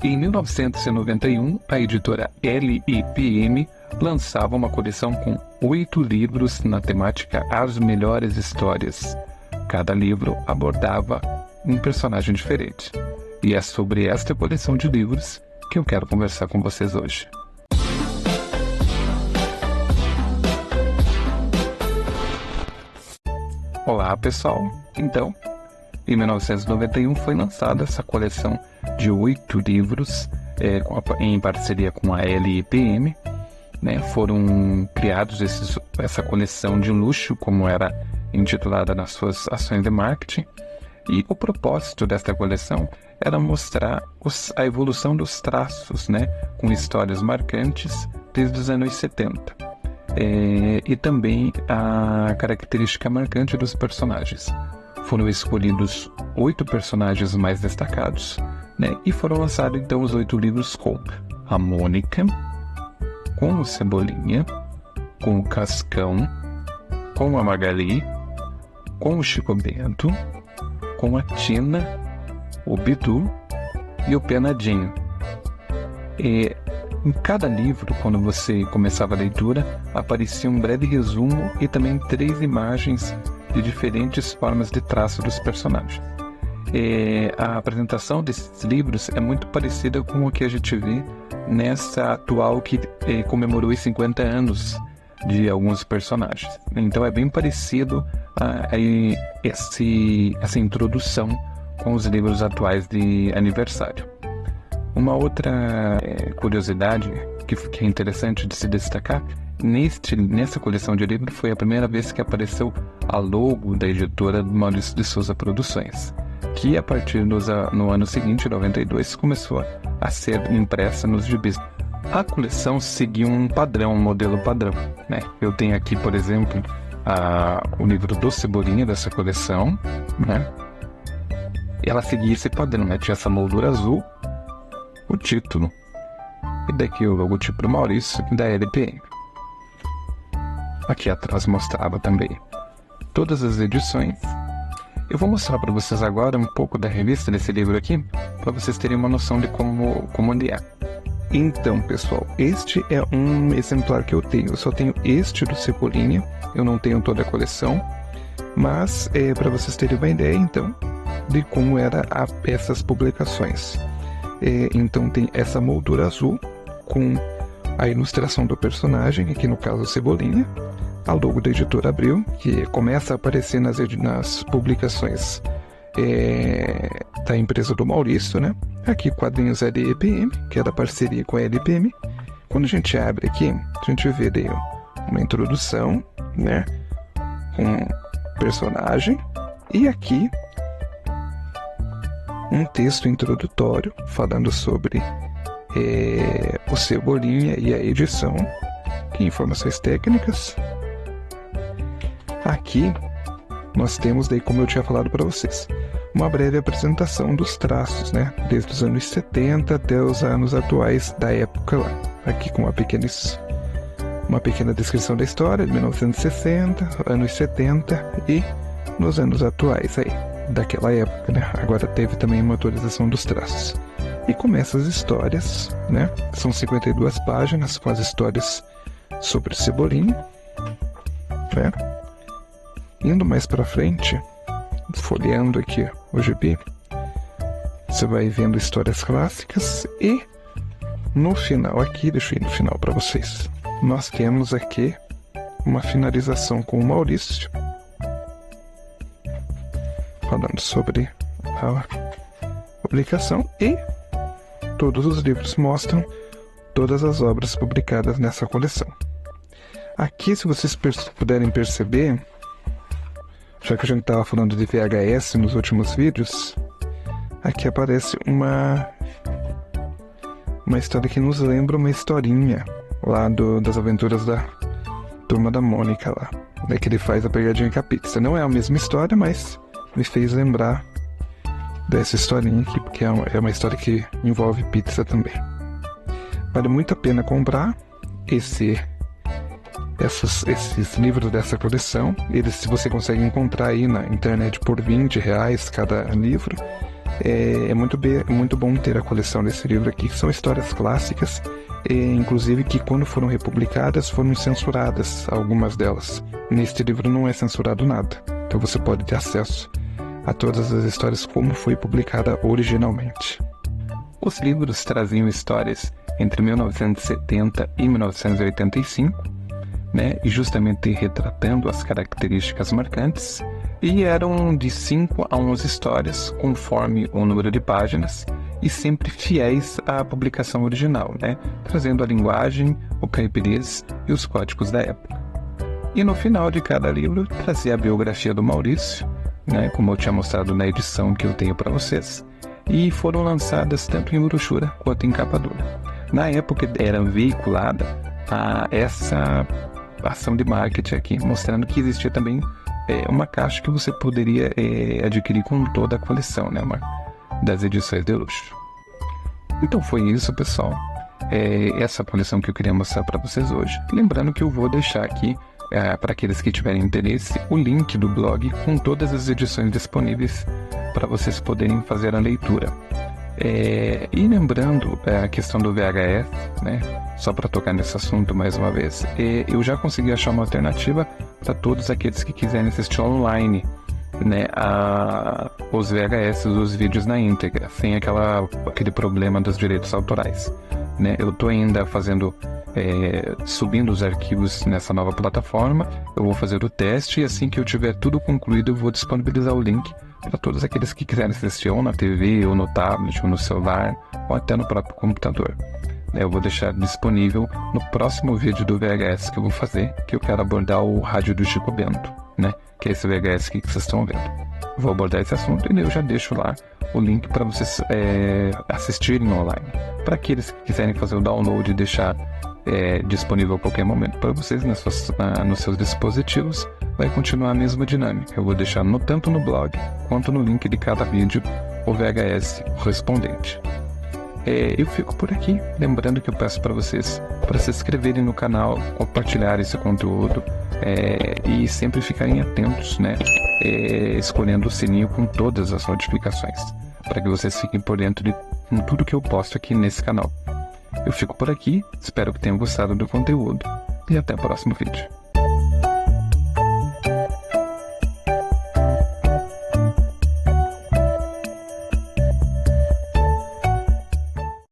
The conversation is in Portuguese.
Em 1991, a editora LIPM lançava uma coleção com 8 livros na temática As Melhores Histórias. Cada livro abordava um personagem diferente. E é sobre esta coleção de livros que eu quero conversar com vocês hoje. Olá, pessoal! Então, em 1991 foi lançada essa coleção de 8 livros em parceria com a LIPM. Foram criados essa coleção de luxo, como era intitulada nas suas ações de marketing. E o propósito desta coleção era mostrar a evolução dos traços, com histórias marcantes desde os anos 70. E também a característica marcante dos personagens. Foram escolhidos 8 personagens mais destacados, e foram lançados então os 8 livros com a Mônica, com o Cebolinha, com o Cascão, com a Magali, com o Chico Bento, com a Tina, o Bidu e o Penadinho. E em cada livro, quando você começava a leitura, aparecia um breve resumo e também 3 imagens de diferentes formas de traço dos personagens. A apresentação desses livros é muito parecida com o que a gente vê nessa atual que comemorou os 50 anos de alguns personagens. Então é bem parecido essa introdução com os livros atuais de aniversário. Uma outra curiosidade que é interessante de se destacar, nessa coleção de livros foi a primeira vez que apareceu a logo da editora Maurício de Souza Produções, que a partir no ano seguinte, 92, começou a ser impressa nos gibis. A coleção seguiu um modelo padrão. Eu tenho aqui, por exemplo, o livro do Cebolinha dessa coleção. Ela seguia esse padrão, tinha essa moldura azul, o título, e daqui o logotipo do Maurício da LPM. Aqui atrás mostrava também todas as edições. Eu vou mostrar para vocês agora um pouco da revista desse livro aqui, para vocês terem uma noção de como ele é. Então, pessoal, este é um exemplar que eu tenho. Eu só tenho este do Cebolinha, eu não tenho toda a coleção, mas para vocês terem uma ideia, então, de como era essas publicações. Então tem essa moldura azul com a ilustração do personagem, aqui no caso Cebolinha, a logo da editora Abril, que começa a aparecer nas publicações da empresa do Maurício, Aqui quadrinhos LPM, que é da parceria com a LPM. Quando a gente abre aqui, a gente vê daí uma introdução, com personagem, e aqui um texto introdutório falando sobre o Cebolinha e a edição, que informações técnicas. Aqui nós temos, daí, como eu tinha falado para vocês, uma breve apresentação dos traços, desde os anos 70 até os anos atuais da época lá. Aqui com uma pequena descrição da história de 1960, anos 70 e nos anos atuais aí, daquela época, Agora teve também uma atualização dos traços. E começa as histórias, São 52 páginas com as histórias sobre Cebolinha, Indo mais pra frente, folheando aqui o gibi, você vai vendo histórias clássicas e no final aqui, deixa eu ir no final para vocês, nós temos aqui uma finalização com o Maurício, falando sobre a publicação, e todos os livros mostram todas as obras publicadas nessa coleção. Aqui, se vocês puderem perceber, já que a gente estava falando de VHS nos últimos vídeos, aqui aparece uma história que nos lembra uma historinha lá das aventuras da Turma da Mônica lá, que ele faz a pegadinha com a pizza. Não é a mesma história, mas me fez lembrar dessa historinha aqui, porque é uma história que envolve pizza também. Vale muito a pena comprar esses livros dessa coleção. Eles, se você consegue encontrar aí na internet por R$20 cada livro, É muito bom ter a coleção desse livro aqui, que são histórias clássicas, inclusive que quando foram republicadas foram censuradas, algumas delas. Neste livro não é censurado nada, então você pode ter acesso a todas as histórias como foi publicada originalmente. Os livros traziam histórias entre 1970 e 1985, né, e justamente retratando as características marcantes, e eram de 5 a 11 histórias, conforme o número de páginas, e sempre fiéis à publicação original, né, trazendo a linguagem, o caipirês e os códigos da época. E no final de cada livro trazia a biografia do Maurício, né, como eu tinha mostrado na edição que eu tenho para vocês, e foram lançadas tanto em brochura quanto em capa dura. Na época era veiculada essa ação de marketing aqui, mostrando que existia também uma caixa que você poderia adquirir com toda a coleção, né, uma das edições de luxo. Então foi isso, pessoal. Essa coleção que eu queria mostrar para vocês hoje. Lembrando que eu vou deixar aqui, para aqueles que tiverem interesse, o link do blog com todas as edições disponíveis para vocês poderem fazer a leitura. E lembrando a questão do VHS, né, só para tocar nesse assunto mais uma vez, eu já consegui achar uma alternativa para todos aqueles que quiserem assistir online, né, os VHS, os vídeos na íntegra, sem aquele problema dos direitos autorais, né. Eu estou ainda subindo os arquivos nessa nova plataforma. Eu vou fazer o teste e assim que eu tiver tudo concluído eu vou disponibilizar o link para todos aqueles que quiserem assistir ou na TV, ou no tablet, ou no celular, ou até no próprio computador. Eu vou deixar disponível no próximo vídeo do VHS que eu vou fazer, que eu quero abordar o rádio do Chico Bento, né? Que é esse VHS aqui que vocês estão vendo. Eu vou abordar esse assunto e eu já deixo lá o link para vocês assistirem online. Para aqueles que quiserem fazer o download e deixar disponível a qualquer momento para vocês nos seus dispositivos, vai continuar a mesma dinâmica. Eu vou deixar tanto no blog quanto no link de cada vídeo o VHS correspondente. Eu fico por aqui, lembrando que eu peço para vocês para se inscreverem no canal, compartilhar esse conteúdo e sempre ficarem atentos, né, escolhendo o sininho com todas as notificações, para que vocês fiquem por dentro de tudo que eu posto aqui nesse canal. Eu fico por aqui, espero que tenham gostado do conteúdo e até o próximo vídeo.